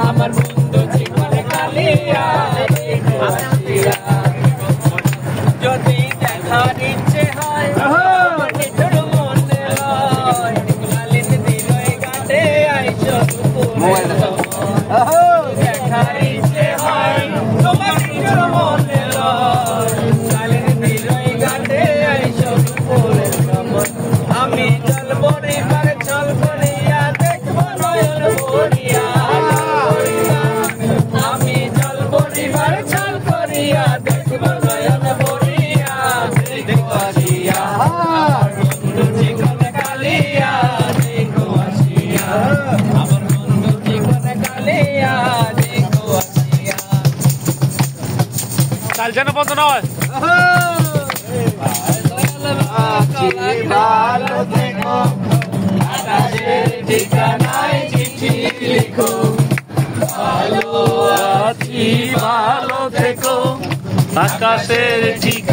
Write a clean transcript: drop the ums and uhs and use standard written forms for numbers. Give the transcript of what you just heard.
আমার বন্ধু জীবনে কালিয়া যদি দেখার ইচ্ছে হয় নিজের মনে লয় কালিন দিল গাতে আইসো দেখার ইচ্ছে হয় তোমার নিজের মনে লয় কালিন দিল গাতে আইসো আমি চলবো রে পারে চল করিয়া দেখবো নয়ন ভরিয়া আমি চলবো রে পারে চল করিয়া দেখবো নয়ন ভরিয়া দেখো আসিয়া বন্ধু জীবন কালিয়া দেখো আসিয়া আমার বন্ধু জীবন কালিয়া দেখো আসিয়া চালছে না বন্ধ নয় ভালো থেকো আকাশের ঠিকানায় চিঠি লিখো ভালো আছি ভালো থেকো আকাশের ঠিক